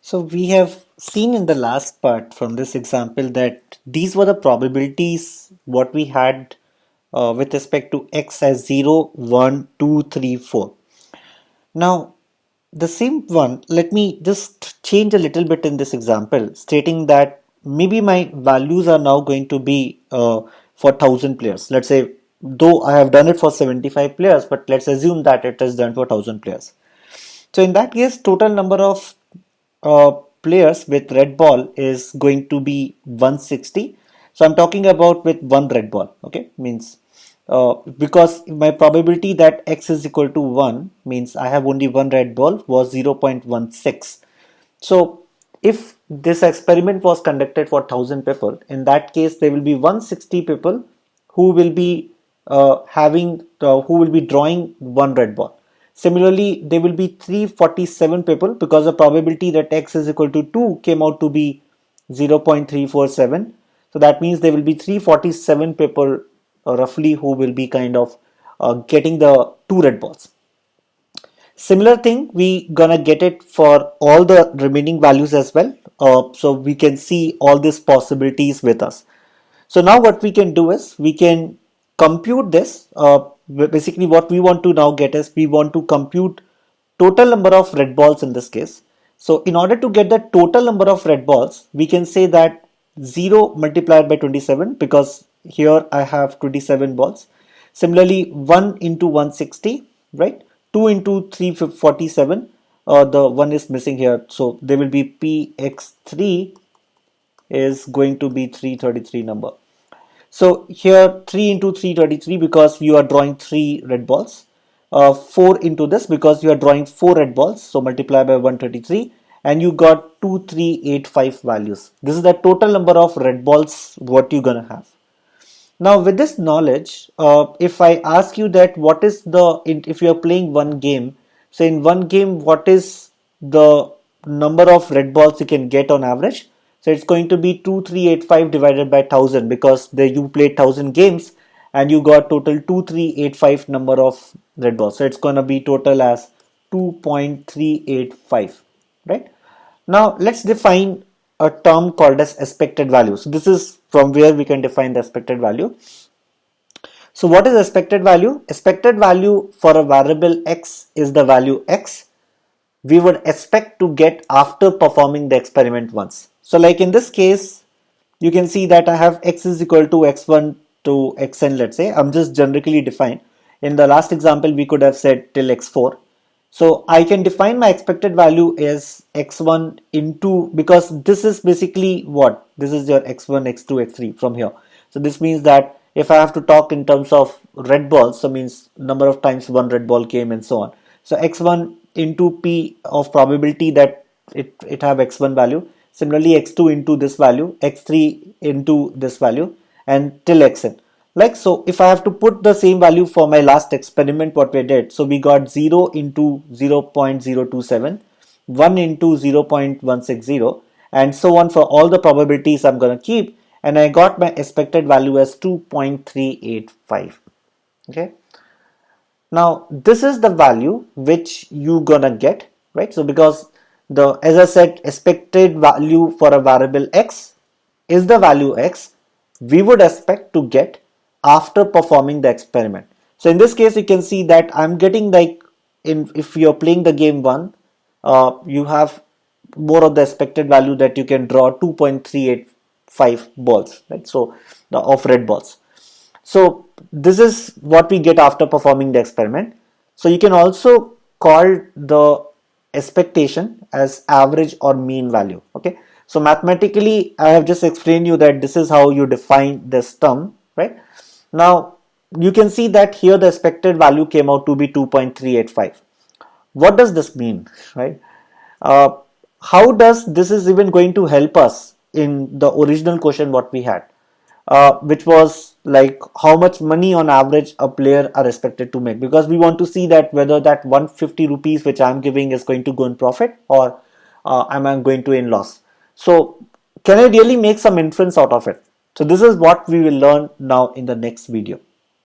So we have seen in the last part from this example that these were the probabilities what we had with respect to x as 0, 1, 2, 3, 4. Now the same one, let me just change a little bit in this example, stating that maybe my values are now going to be for 1000 players. Let's say, though I have done it for 75 players, but let's assume that it is done for 1000 players. So in that case, total number of uh, players with red ball is going to be 160. So I'm talking about with one red ball. Okay, means because my probability that x is equal to 1 means I have only one red ball was 0.16. So if this experiment was conducted for 1000 people, in that case there will be 160 people who will be who will be drawing one red ball. Similarly, there will be 347 people because the probability that x is equal to 2 came out to be 0.347. So that means there will be 347 people roughly who will be kind of getting the two red balls. Similar thing, we gonna get it for all the remaining values as well. So we can see all these possibilities with us. So now what we can do is we can compute this. Basically what we want to now get is we want to compute total number of red balls in this case. So in order to get the total number of red balls, we can say that 0 multiplied by 27 because here I have 27 balls. Similarly 1 into 160, right? 2 into 347, the 1 is missing here. So there will be px3 is going to be 333 number. So here 3 into 333 because you are drawing 3 red balls. 4 into this because you are drawing 4 red balls. So multiply by 133 and you got 2385 values. This is the total number of red balls what you're gonna have. Now with this knowledge, if I ask you that what is the, if you are playing one game, so in one game what is the number of red balls you can get on average? So it's going to be 2385 divided by 1000 because there you played 1000 games and you got total 2385 number of red balls. So it's going to be total as 2.385, right? Now let's define a term called as expected value. So this is from where we can define the expected value. So what is expected value? Expected value for a variable x is the value x we would expect to get after performing the experiment once. So like in this case, you can see that I have x is equal to x1 to xn, let's say. I'm just generically defined. In the last example, we could have said till x4. So I can define my expected value as x1 into, because this is basically what? This is your x1, x2, x3 from here. So this means that if I have to talk in terms of red balls, so means number of times one red ball came and so on. So x1 into p of probability that it have x1 value. Similarly x2 into this value, x3 into this value, and till xn. Like so, if I have to put the same value for my last experiment what we did, so we got 0 into 0.027, 1 into 0.160, and so on for all the probabilities I'm going to keep, and I got my expected value as 2.385. Okay. Now this is the value which you gonna get, right? So because the, as I said, expected value for a variable x is the value x we would expect to get after performing the experiment. So in this case you can see that I'm getting like, in if you're playing the game 1, you have more of the expected value that you can draw 2.385 balls, right? So the of red balls. So this is what we get after performing the experiment. So you can also call the expectation as average or mean value. Okay. So mathematically, I have just explained you that this is how you define this term, right? Now you can see that here the expected value came out to be 2.385. What does this mean, right? Uh, how does this is even going to help us in the original question what we had? Which was like how much money on average a player are expected to make, because we want to see that whether that 150 rupees which I'm giving is going to go in profit or am I going to in loss. So can I really make some inference out of it? So this is what we will learn now in the next video.